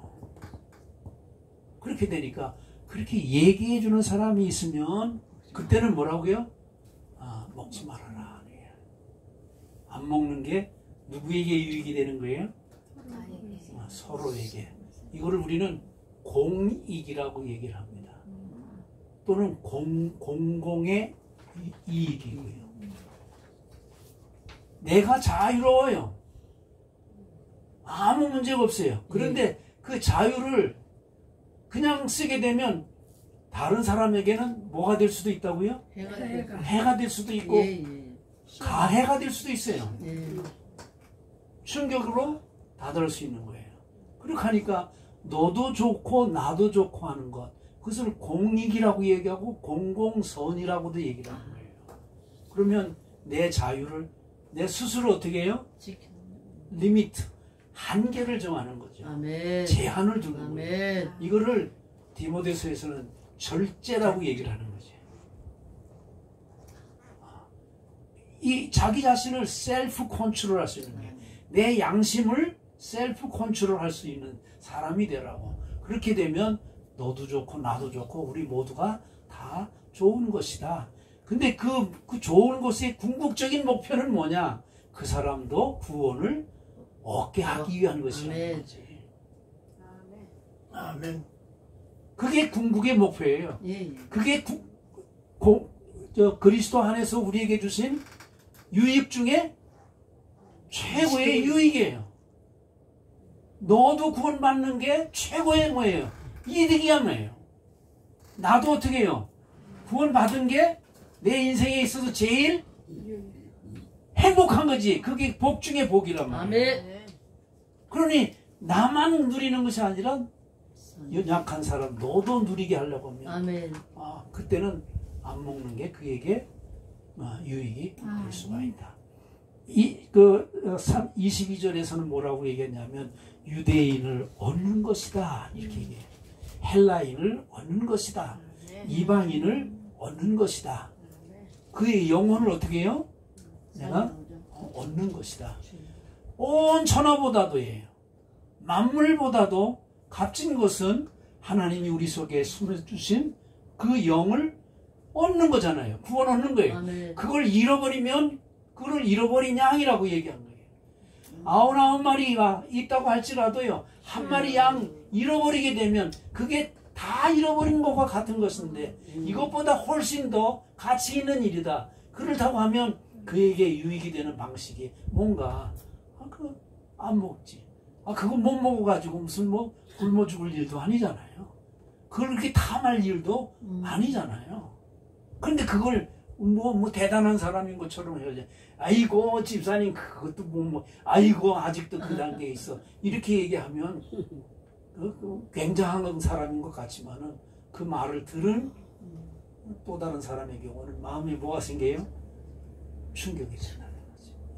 그렇게 되니까 그렇게 얘기해 주는 사람이 있으면 그때는 뭐라고요? 먹지 말아라. 안 먹는 게 누구에게 유익이 되는 거예요? 서로에게. 이거를 우리는 공익이라고 얘기를 합니다. 또는 공공의 이익이고요. 내가 자유로워요. 아무 문제가 없어요. 그런데 그 자유를 그냥 쓰게 되면 다른 사람에게는 뭐가 될 수도 있다고요? 해가 될 수도 있고 가해가 될 수도 있어요. 충격으로 다다를 수 있는 거예요. 그렇게 하니까 너도 좋고 나도 좋고 하는 것, 그것을 공익이라고 얘기하고 공공선이라고도 얘기를 하는 거예요. 그러면 내 자유를 내 스스로 어떻게 해요? 리미트, 한계를 정하는 거죠. 제한을 두는 거예요. 이거를 디모데서에서는 절제라고 얘기를 하는 거죠. 이 자기 자신을 셀프 컨트롤 할 수 있는 거예요. 내 양심을 셀프 컨트롤 할 수 있는 사람이 되라고. 그렇게 되면 너도 좋고 나도 좋고 우리 모두가 다 좋은 것이다. 근데 그 좋은 것의 궁극적인 목표는 뭐냐? 그 사람도 구원을 얻게 하기 위한 것이라는 거지. 아멘. 그게 궁극의 목표예요. 그게 그리스도 안에서 우리에게 주신 유익 중에 최고의 유익이에요. 너도 구원받는 게 최고의 뭐예요? 이득이야 뭐예요? 나도 어떻게 해요? 구원받은 게 내 인생에 있어서 제일 행복한 거지. 그게 복 중에 복이란 말이에요. 그러니 나만 누리는 것이 아니라 연약한 사람 너도 누리게 하려고 하면 그때는 안 먹는 게 그에게 유익이 될 수가 있다. 22절에서는 뭐라고 얘기했냐면 유대인을 얻는 것이다 이렇게 얘기해요. 헬라인을 얻는 것이다. 네. 이방인을 얻는 것이다. 그의 영혼을 어떻게 해요? 내가 얻는 것이다. 온 천하보다도예요. 만물보다도 값진 것은 하나님이 우리 속에 숨겨주신 그 영을 얻는 거잖아요. 구원 얻는 거예요. 아멘. 그걸 잃어버리면 그걸 잃어버린 양이라고 얘기한 거예요. 99마리가 있다고 할지라도요, 한 마리 양 잃어버리게 되면 그게 다 잃어버린 것과 같은 것인데 이것보다 훨씬 더 가치 있는 일이다. 그렇다고 하면 그에게 유익이 되는 방식이 뭔가 그거 안 먹지. 그거 못 먹어가지고 무슨 뭐 굶어 죽을 일도 아니잖아요. 그걸 그렇게 탐할 일도 아니잖아요. 그런데 그걸 뭐 대단한 사람인 것처럼 해야지. 아이고 집사님 그것도 뭐 아이고 아직도 그 단계에 있어. 이렇게 얘기하면 그 굉장한 사람인 것 같지만은 그 말을 들은 또 다른 사람의 경우는 마음에 뭐가 생겨요? 충격이 생겨요.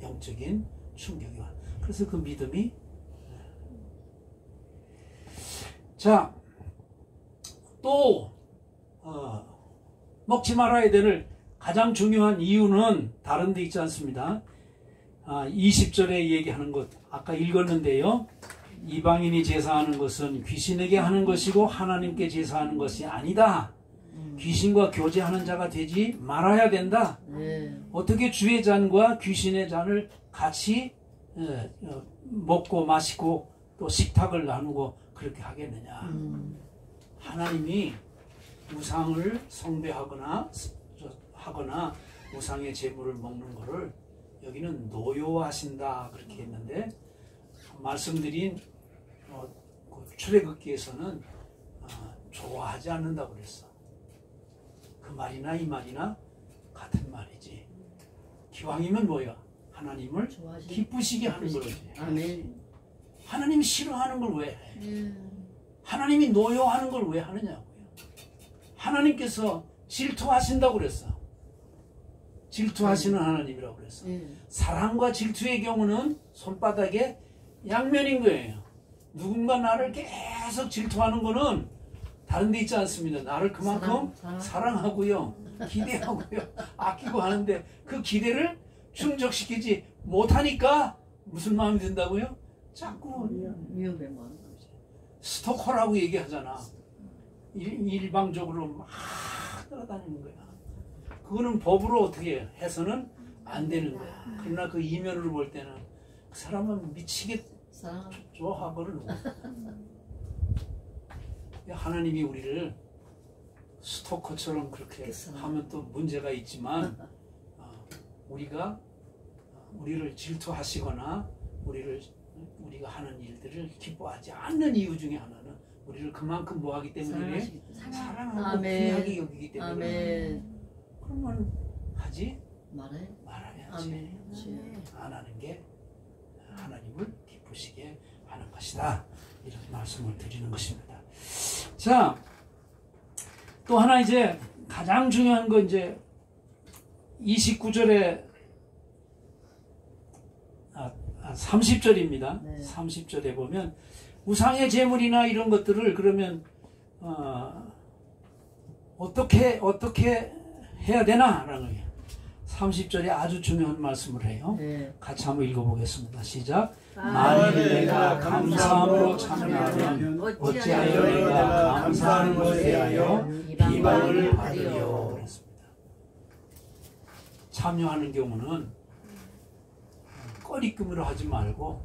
영적인 충격이 와. 그래서 그 믿음이 자, 또 먹지 말아야 될 가장 중요한 이유는 다른 데 있지 않습니다. 20절에 얘기하는 것 아까 읽었는데요. 이방인이 제사하는 것은 귀신에게 하는 것이고 하나님께 제사하는 것이 아니다. 귀신과 교제하는 자가 되지 말아야 된다. 어떻게 주의 잔과 귀신의 잔을 같이 먹고 마시고 또 식탁을 나누고 그렇게 하겠느냐. 하나님이 우상을 숭배하거나 우상의 제물을 먹는 것을 여기는 노여워하신다 그렇게 했는데 말씀드린 출애굽기에서는 좋아하지 않는다고 그랬어. 그 말이나 이 말이나 같은 말이지. 기왕이면 뭐야? 하나님을 기쁘시게 하는 거지. 아멘. 하나님이 싫어하는 걸 왜 해? 하나님이 노여워하는 걸 왜 하느냐고요. 하나님께서 질투하신다고 그랬어. 질투하시는 하나님이라고 그랬어. 사랑과 질투의 경우는 손바닥에 양면인 거예요. 누군가 나를 계속 질투하는 거는 다른 데 있지 않습니다. 나를 그만큼 사랑하고요, 기대하고요, 아끼고 하는데 그 기대를 충족시키지 못하니까 무슨 마음이 든다고요? 자꾸 위험해 뭐. 스토커라고 얘기하잖아. 일방적으로 막 따라다니는 거야. 그거는 법으로 어떻게 해서는 안 되는 거야. 그러나 그 이면으로 볼 때는 그 사람은 미치게 좋아하고는 하나님이 우리를 스토커처럼 그렇게 하면 또 문제가 있지만 우리를 질투하시거나 우리가 하는 일들을 기뻐하지 않는 이유 중에 하나는 우리를 그만큼 뭐하기 때문에 사랑하고 귀하게 여기기 때문에. 아멘. 그러면 하지 말아야지. 네. 안 하는 게 하나님을 기쁘시게 하는 것이다. 이런 말씀을 드리는 것입니다. 자, 또 하나 이제 가장 중요한 건 이제 29절에 30절입니다. 네. 30절에 보면 우상의 제물이나 이런 것들을 그러면 어떻게 해야 되나라는 거예요. 30절에 아주 중요한 말씀을 해요. 네. 같이 한번 읽어보겠습니다. 시작. 만일 내가 감사함으로 참여하면 어찌하여 내가 감사하는 것에 대하여 비방을 받으리요. 그랬습니다. 참여하는 경우는 꺼리낌으로 하지 말고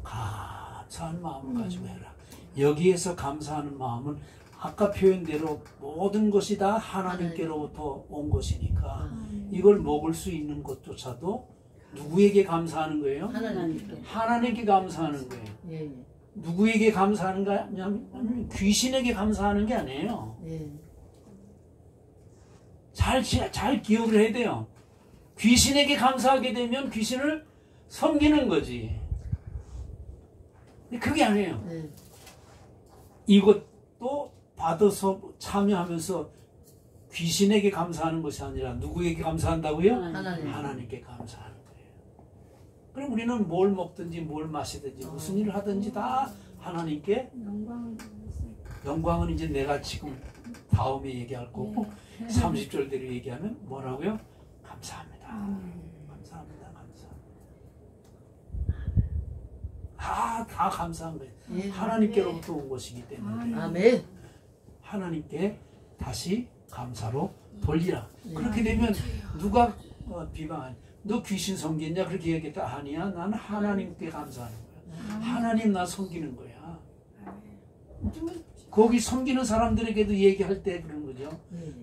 감사한 마음을 가지고 해라. 여기에서 감사하는 마음은 아까 표현대로 모든 것이 다 하나님께로부터 온 것이니까 이걸 먹을 수 있는 것조차도 누구에게 감사하는 거예요? 하나님께 감사하는 거예요. 예. 누구에게 감사하는가 하면 귀신에게 감사하는 게 아니에요. 예. 잘 기억을 해야 돼요. 귀신에게 감사하게 되면 귀신을 섬기는 거지. 근데 그게 아니에요. 예. 이것도 받아서 참여하면서 귀신에게 감사하는 것이 아니라 누구에게 감사한다고요? 하나님께 감사하는 거예요. 그럼 우리는 뭘 먹든지 뭘 마시든지 무슨 일을 하든지 다 하나님께 영광을 드리겠습니다. 영광은 이제 내가 지금 다음에 얘기할 거고 30절대로 얘기하면 뭐라고요? 감사합니다. 감사합니다. 다 감사한 거예요. 예. 하나님께로부터 온 것이기 때문에 아멘. 하나님께 다시 감사로 돌리라. 네. 그렇게 되면 누가 비방하냐? 너 귀신 섬겼냐? 그렇게 얘기했다. 아니야. 나는 하나님께 감사하는 거야. 하나님 나 섬기는 거야. 거기 섬기는 사람들에게도 얘기할 때 그런 거죠.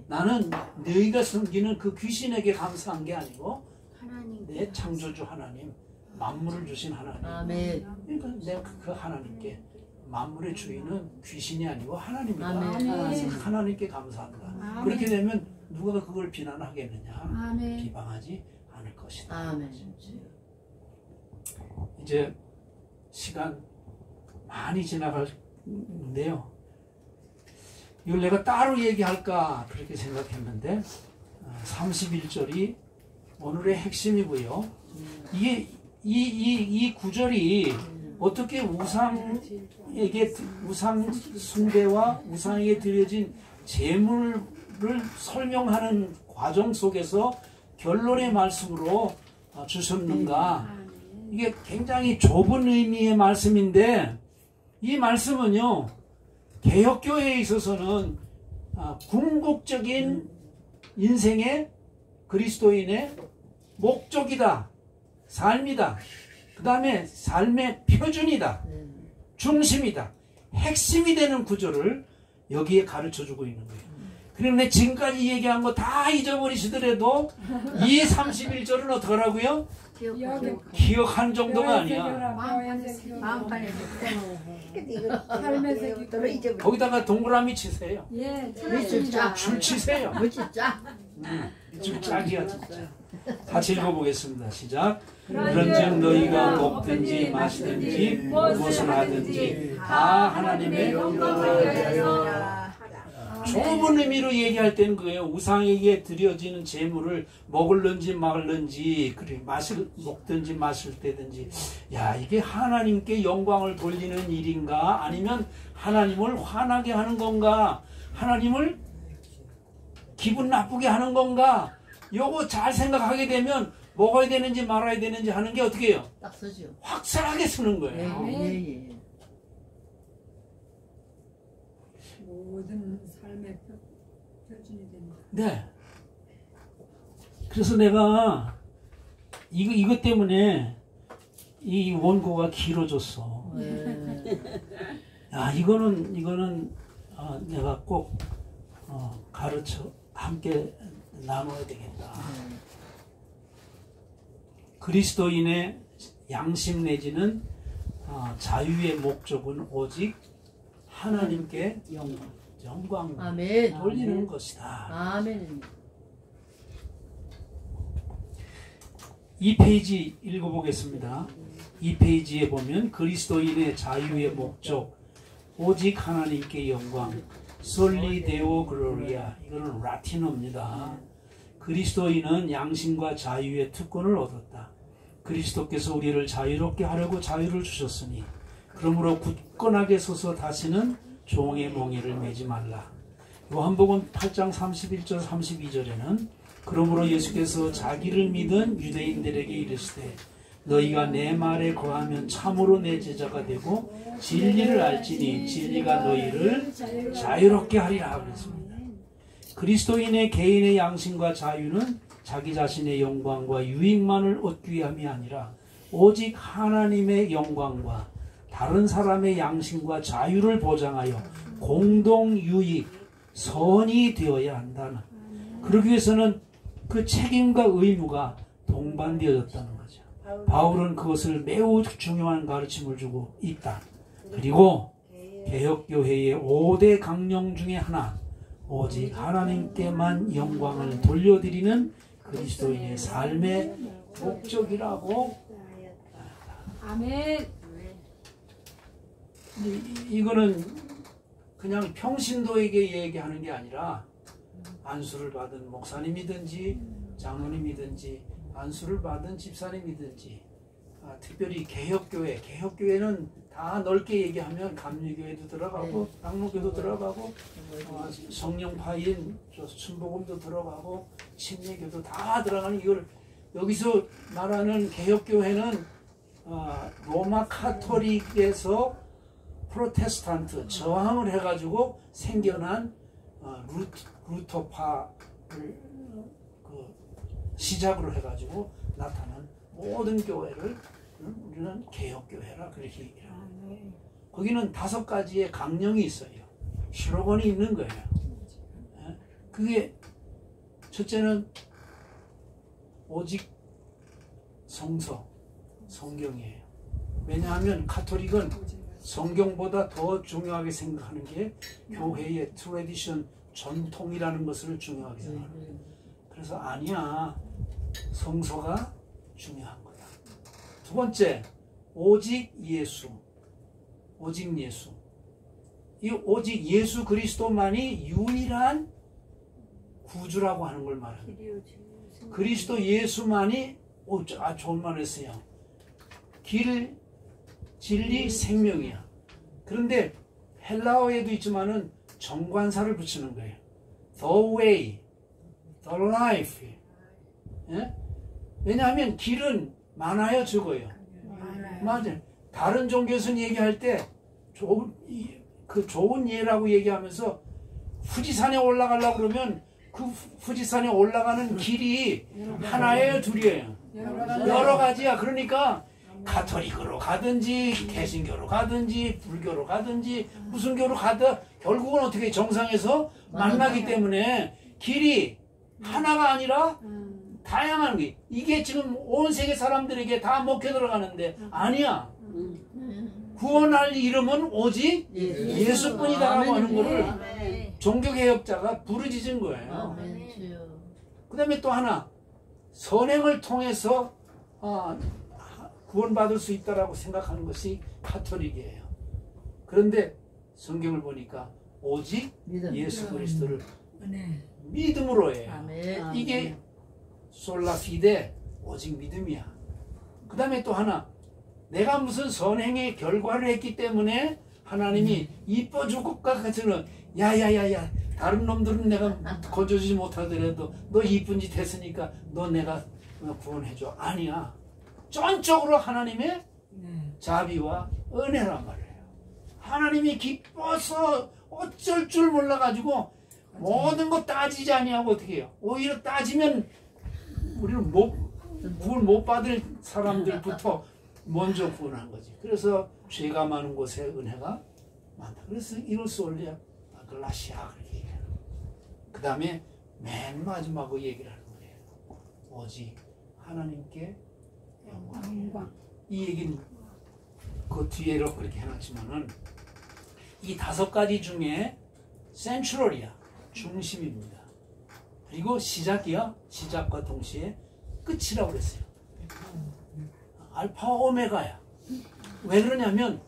나는 너희가 섬기는 그 귀신에게 감사한 게 아니고 하나님 내 창조주 하나님, 만물을 주신 하나님. 아멘. 그러니까 내가 그 하나님께, 만물의 주인은 귀신이 아니고 하나님이다. 아멘. 하나님께 감사한다. 아멘. 그렇게 되면 누가 그걸 비난하겠느냐? 아멘. 비방하지 않을 것이다. 아멘. 이제 시간 많이 지나가는데요. 이걸 내가 따로 얘기할까 그렇게 생각했는데 31절이 오늘의 핵심이고요. 이게 이 구절이 어떻게 우상 숭배와 우상에게 드려진 제물을 설명하는 과정 속에서 결론의 말씀으로 주셨는가? 이게 굉장히 좁은 의미의 말씀인데 이 말씀은요 개혁교회에 있어서는 궁극적인 인생의 그리스도인의 목적이다, 삶이다, 그 다음에 삶의 표준이다, 중심이다, 핵심이 되는 구조를 여기에 가르쳐주고 있는 거예요. 그런데 지금까지 얘기한 거 다 잊어버리시더라도 이 31절은 어떡하라고요? 기억하는 정도가 아니야. 마음판에 삶에서 거기다가 동그라미 치세요. 예, 밑줄 쫙. 줄 치세요. 밑줄 쫙. 줄 짝이야 진짜. 같이 읽어보겠습니다. 시작. 그런즉 너희가 먹든지 마시든지 무엇을 하든지 다 하나님의 영광을 위하여. 좁은 의미로 얘기할 때는 그거예요. 우상에게 드려지는 제물을 먹을는지 말는지, 그래 먹든지 마실 때든지, 야 이게 하나님께 영광을 돌리는 일인가? 아니면 하나님을 화나게 하는 건가? 하나님을 기분 나쁘게 하는 건가? 요거 잘 생각하게 되면 먹어야 되는지 말아야 되는지 하는 게 어떻게 해요? 딱 서죠. 확실하게 쓰는 거예요. 예. 모든 삶의 표준이 됩니다. 네. 그래서 내가 이것 때문에 이 원고가 길어졌어. 야, 이거는 내가 꼭 가르쳐 함께 나눠야 되겠다. 그리스도인의 양심 내지는 자유의 목적은 오직 하나님께 영광 아멘. 돌리는 것이다. 아멘. 이 페이지 읽어보겠습니다. 이 페이지에 보면 그리스도인의 자유의 목적 오직 하나님께 영광 솔리 데오 글로리아, 이거는 라틴어입니다. 그리스도인은 양심과 자유의 특권을 얻었다. 그리스도께서 우리를 자유롭게 하려고 자유를 주셨으니 그러므로 굳건하게 서서 다시는 종의 몽에를 매지 말라. 요한복음 8장 31절 32절에는 그러므로 예수께서 자기를 믿은 유대인들에게 이르시되 너희가 내 말에 거하면 참으로 내 제자가 되고 진리를 알지니 진리가 너희를 자유롭게 하리라 그랬습니다. 그리스도인의 개인의 양심과 자유는 자기 자신의 영광과 유익만을 얻기 위함이 아니라 오직 하나님의 영광과 다른 사람의 양심과 자유를 보장하여 공동 유익, 선이 되어야 한다는, 그러기 위해서는 그 책임과 의무가 동반되어졌다는 거죠. 바울은 그것을 매우 중요한 가르침을 주고 있다. 그리고 개혁교회의 5대 강령 중에 하나, 오직 하나님께만 영광을 돌려드리는 그리스도인의 삶의 목적이라고. 아멘. 이거는 그냥 평신도에게 얘기하는 게 아니라 안수를 받은 목사님이든지 장로님이든지 안수를 받은 집사님이든지 특별히 개혁교회는 다 넓게 얘기하면 감리교회도 들어가고 장로교도 들어가고 성령파인 순복음도 들어가고 침례교도 다 들어가는 이걸 여기서 말하는 개혁교회는 로마 카톨릭에서 프로테스탄트 저항을 해가지고 생겨난 루터파를 시작으로 해가지고 나타난 모든 교회를 우리는 개혁교회라 그렇게 얘기를 합니다. 거기는 5가지의 강령이 있어요. 슬로건이 있는 거예요. 그게 첫째는 오직 성경이에요. 왜냐하면 카톨릭은 성경보다 더 중요하게 생각하는 게 교회의 트래디션, 전통이라는 것을 중요하게 생각하는 거예요. 그래서 아니야, 성서가 중요한 거다. 두 번째, 오직 예수. 이 오직 예수 그리스도만이 유일한 구주라고 하는 걸 말합니다. 그리스도 예수만이 좋은 말 했어요. 길, 진리, 생명이야. 그런데 헬라어에도 있지만은 정관사를 붙이는 거예요. The way, the life. 예? 왜냐하면 길은 많아요, 적어요? 맞아요. 다른 종교에서는 얘기할 때 좋은 예라고 얘기하면서 후지산에 올라가려고 그러면 그 후지산에 올라가는 길이 하나예요, 둘이에요? 여러 가지야. 그러니까 가톨릭으로 가든지 개신교로 가든지 불교로 가든지 무슨 교로 가든 결국은 어떻게 정상에서 만나기 때문에 길이 하나가 아니라 다양한 게 이게 지금 온 세계 사람들에게 다 먹혀 들어가는데 아니야. 구원할 이름은 오직 예수뿐이다라고 하는 거를 종교개혁자가 부르짖은 거예요. 그 다음에 또 하나, 선행을 통해서 구원받을 수 있다라고 생각하는 것이 카톨릭이에요. 그런데 성경을 보니까 오직 예수 그리스도를 믿음으로 해요. 이게 솔라 피데, 오직 믿음이야. 그 다음에 또 하나, 내가 무슨 선행의 결과를 했기 때문에 하나님이 이뻐줄 것과 같으면 야야야야, 다른 놈들은 내가 건져주지 못하더라도 너 이쁜 짓 했으니까 너 내가 구원해줘. 아니야. 전적으로 하나님의 자비와 은혜란 말이에요. 하나님이 기뻐서 어쩔 줄 몰라가지고 모든 거 따지지 아니하고 어떻게 해요? 오히려 따지면 우리는 구원 못 받을 사람들부터 먼저 구원한 거지. 그래서 죄가 많은 곳에 은혜가 많다. 그래서 이로솔리아 글라시아 그렇게 얘기해요. 그 다음에 맨 마지막으로 얘기를 하는 거예요. 오직 하나님께 영광. 이 얘기는 그 뒤에로 그렇게 해놨지만은 이 5가지 중에 센트럴이야. 중심입니다. 그리고 시작이야. 시작과 동시에 끝이라고 그랬어요. 알파와 오메가야. 왜 그러냐면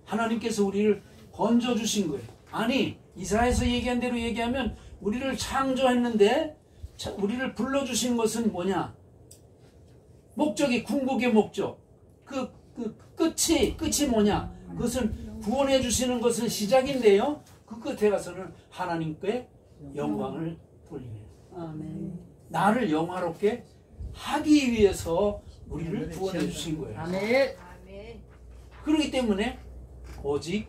하나님께서 우리를 건져주신 거예요. 아니, 이사야에서 얘기한 대로 얘기하면 우리를 창조했는데 우리를 불러주신 것은 뭐냐? 목적이 궁극의 목적. 그 끝이 뭐냐? 그것은 구원해 주시는 것은 시작인데요. 그 끝에 가서는 하나님께 영광을 돌리는. 아멘. 나를 영화롭게 하기 위해서 우리를 구원해 주신 거예요. 아멘. 그렇기 때문에 오직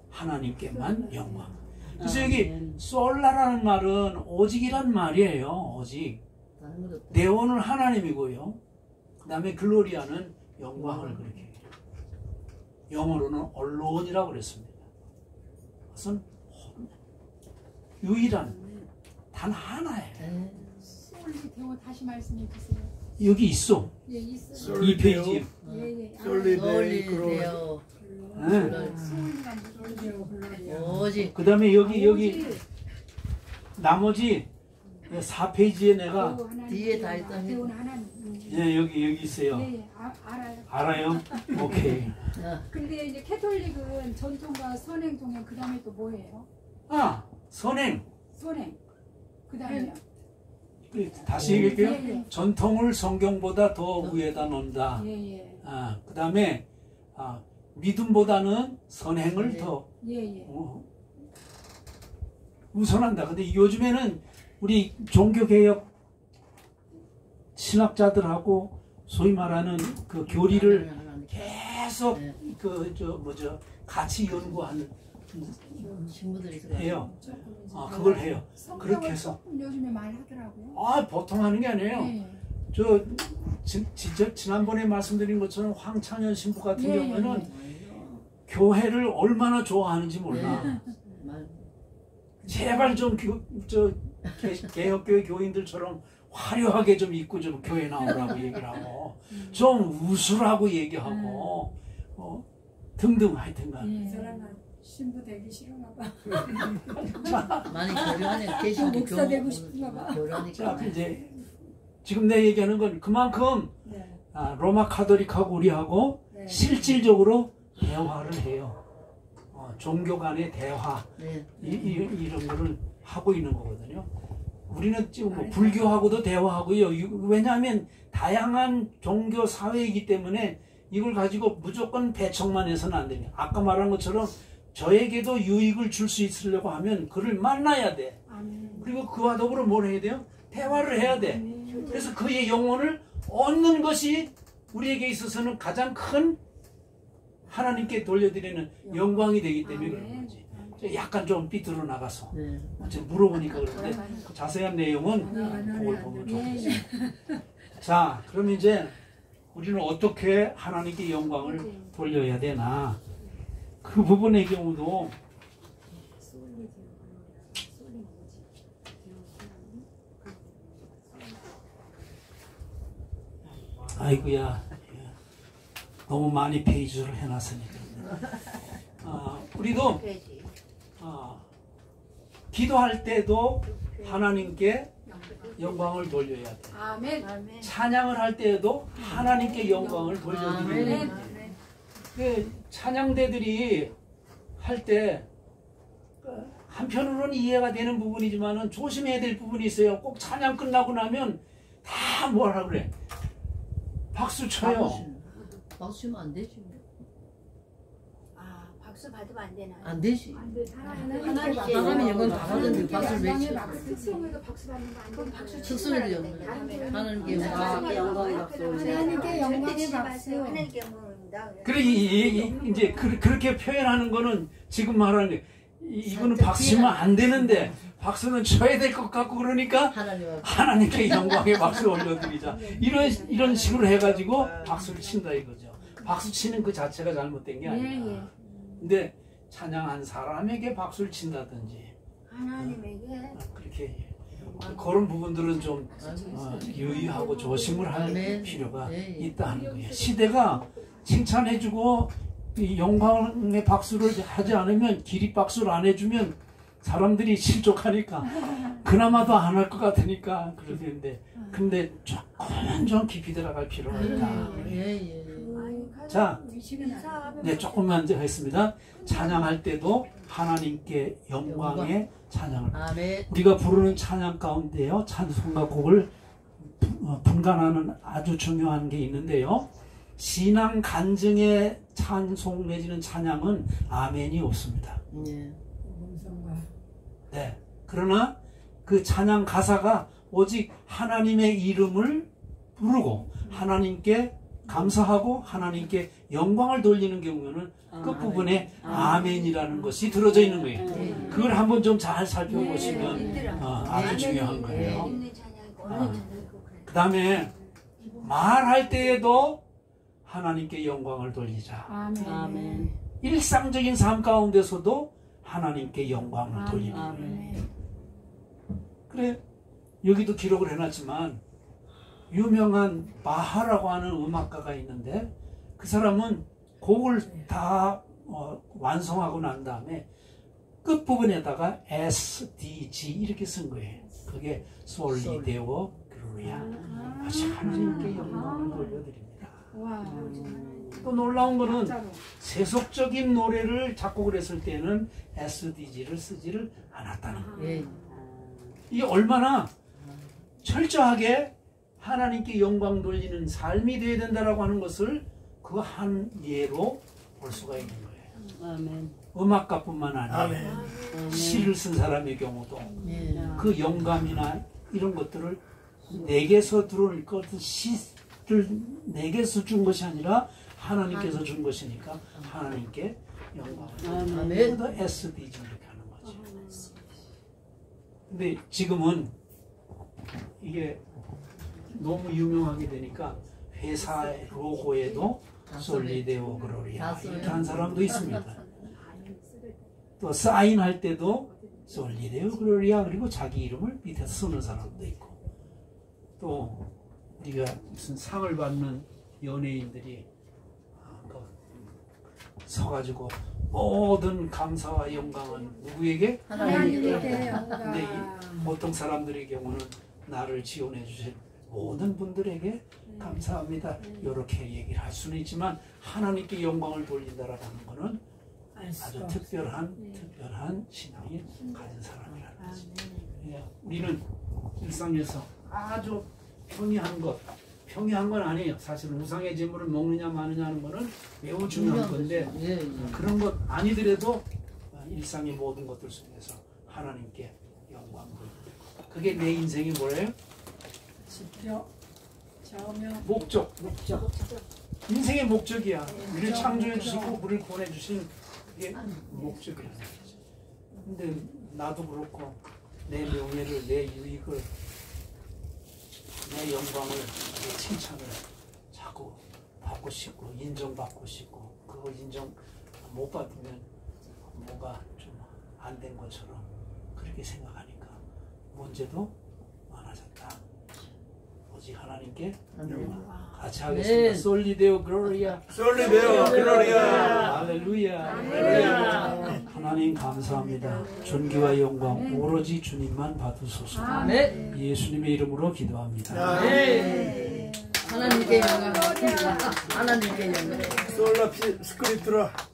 하나님께만 영광. 그래서 여기 솔라라는 말은 오직이란 말이에요. 오직. 네오는 하나님이고요. 그 다음에 글로리아는 영광을 그렇게 해요. 영어로는 언론이라고 그랬습니다. 그것은 유일한 단 하나예요. 솔리 대원 다시 말씀해 주세요. 여기 있어. 예, 있어요. 이 페이지에. 예. 솔리데오. 솔리가 무슨 오직. 그 다음에 여기 나머지 4페이지에 내가 뒤에 다 있다니. 대원 하나님. 예, 여기 있어요. 예, 알아요. 알아요? 오케이. 근데 이제 캐톨릭은 전통과 선행 동행 그 다음에 또 뭐예요? 선행. 선행. 그 다음에요. 다시 얘기할게요. 전통을 성경보다 더 위에다 놓는다. 예예. 그 다음에 믿음보다는 선행을 네. 더 예예. 우선한다. 근데 요즘에는 우리 종교개혁 신학자들하고 소위 말하는 그 교리를 계속 네. 같이 연구하는 친구들이 해요. 그걸 해요. 그렇게 해서 요즘에 많이 하더라고요. 보통 하는 게 아니에요. 예. 지난번에 말씀드린 것처럼 황찬현 신부 같은 예, 경우에는 예. 교회를 얼마나 좋아하는지 몰라. 말 제발 좀 개혁교회 교인들처럼 화려하게 좀 입고 좀 교회 나오라고 얘기를 하고 좀 웃으라고 얘기하고 등등 하여튼간 예. 사람은 신부 되기 싫은가 봐. 많이 교류하네. 계신 목사 되고 싶은가 봐. 교류하니까. 자, 이제 지금 내 얘기하는 건 그만큼 네. 로마 카톨릭하고 우리하고 네. 실질적으로 대화를 해요. 종교 간의 대화 네. 이런 거를 하고 있는 거거든요. 우리는 지금 뭐 불교하고도 대화하고요. 왜냐하면 다양한 종교 사회이기 때문에 이걸 가지고 무조건 배척만 해서는 안 됩니다. 아까 말한 것처럼 저에게도 유익을 줄 수 있으려고 하면 그를 만나야 돼. 그리고 그와 더불어 뭘 해야 돼요? 대화를 해야 돼. 그래서 그의 영혼을 얻는 것이 우리에게 있어서는 가장 큰 하나님께 돌려드리는 영광이 되기 때문에 그런 거지. 약간 좀 삐뚤어 나가서 네. 지금 물어보니까 그러는데 그 자세한 내용은 그걸 보면 좋겠습니다. 자, 그럼 이제 우리는 어떻게 하나님께 영광을 돌려야 되나? 그 부분의 경우도 아이고야, 너무 많이 페이지를 해놨으니까. 우리도 기도할 때도 하나님께 영광을 돌려야 돼. 아멘. 찬양을 할 때에도 하나님께 영광을 돌려드리는 거예요. 그 찬양대들이 할 때 한편으로는 이해가 되는 부분이지만은 조심해야 될 부분이 있어요. 꼭 찬양 끝나고 나면 다 뭐라 그래? 박수 쳐요. 박수 치면 안 되지. 박수 받으면 안 되나요? 안 되지. 하나님께 나가면 영광 다 받는데 박수를 왜 치? 특성에도 박수 받는 거안 그럼 박수 특성에도 영광. 하나님께 영광의 박수. 하나님께 영광의 박수. 하나님께 영광입니다. 그래 이제 그렇게 표현하는 거는 지금 말하는 이거는 박수 치면 안 되는데 박수는 쳐야 될 것 같고 그러니까 하나님께 영광의 박수 올려드리자 이런 식으로 해가지고 박수를 친다 이거죠. 박수 치는 그 자체가 잘못된 게 아니야. 근데 찬양한 사람에게 박수를 친다든지 하나님에게 그렇게 그런 부분들은 좀 유의하고 조심을 할 필요가 있다는 거예요. 시대가 칭찬해주고 이 영광의 박수를 하지 않으면 기립박수를 안 해주면 사람들이 실족하니까 그나마도 안 할 것 같으니까 그러는데 근데 조금은 좀 깊이 들어갈 필요가 있다. 자, 네, 조금만 더 했습니다. 찬양할 때도 하나님께 영광의 찬양을. 우리가 부르는 찬양 가운데요, 찬송가 곡을 분간하는 아주 중요한 게 있는데요. 신앙 간증의 찬송 내지는 찬양은 아멘이 없습니다. 네. 그러나 그 찬양 가사가 오직 하나님의 이름을 부르고 하나님께 감사하고 하나님께 영광을 돌리는 경우는 끝부분에 아멘이라는 것이 들어져 있는 거예요. 그걸 한번 좀 잘 살펴보시면 아주 중요한 거예요. 그 다음에 말할 때에도 하나님께 영광을 돌리자. 아멘. 일상적인 삶 가운데서도 하나님께 영광을 돌리는 거예요. 그래, 여기도 기록을 해놨지만 유명한 바하라고 하는 음악가가 있는데 그 사람은 곡을 다 완성하고 난 다음에 끝부분에다가 SDG 이렇게 쓴 거예요. 그게 솔리데오 글로리아, 마치 하나님께 영광을 돌려드립니다. 또 놀라운 거는 세속적인 노래를 작곡을 했을 때는 SDG를 쓰지를 않았다는 거예요. 이게 얼마나 철저하게 하나님께 영광 돌리는 삶이 되어야 된다라고 하는 것을 그 한 예로 볼 수가 있는 거예요. 아멘. 음악가뿐만 아니라 시를 쓴 사람의 경우도 그 영감이나 이런 것들을 내게서 들어올 것을 시를 내게서 준 것이 아니라 하나님께서 준 것이니까 하나님께 영광을 아멘. 또 SDG 이렇게 하는 거죠. 근데 지금은 이게 너무 유명하게 되니까 회사 로고에도 솔리데오 글로리아 이렇게 한 사람도 있습니다. 또 사인할 때도 솔리데오 글로리아 그리고 자기 이름을 밑에 쓰는 사람도 있고 또 우리가 무슨 상을 받는 연예인들이 서가지고 모든 감사와 영광은 누구에게? 하나님께 근데 영광. 보통 사람들의 경우는 나를 지원해 주신 모든 분들에게 감사합니다. 이렇게 얘기를 할 수는 있지만 하나님께 영광을 돌린다라는 것은 아주 특별한 신앙이 가진 사람이라는 거지. 우리는 일상에서 아주 평이한 건 아니에요. 사실 우상의 제물을 먹느냐 마느냐 하는 것은 매우 중요한 건데 그런 것 아니더라도 일상의 모든 것들 속에서 하나님께 영광을 돌리고 그게 내 인생이 뭐예요? 지표, 좌우명, 목적. 인생의 목적이야. 우리를 창조해 주시고 우리를 보내주신 그게 목적이라는 거지. 근데 나도 그렇고 내 명예를, 내 유익을, 내 영광을, 내 칭찬을 자꾸 받고 싶고 인정받고 싶고 그거 인정 못 받으면 뭐가 좀 안 된 것처럼 그렇게 생각하니까 문제도 많아졌다. 오직 하나님께 영광. 같이 하겠습니다. 솔리데오 글로리아. 솔리데오 글로리아. 할렐루야. 할렐루야. 하나님 감사합니다. 존귀와 영광 오로지 주님만 받으소서. 아멘. 예수님의 이름으로 기도합니다. 하나님께 영광. 하나님께 영광. 솔라 스크립트라.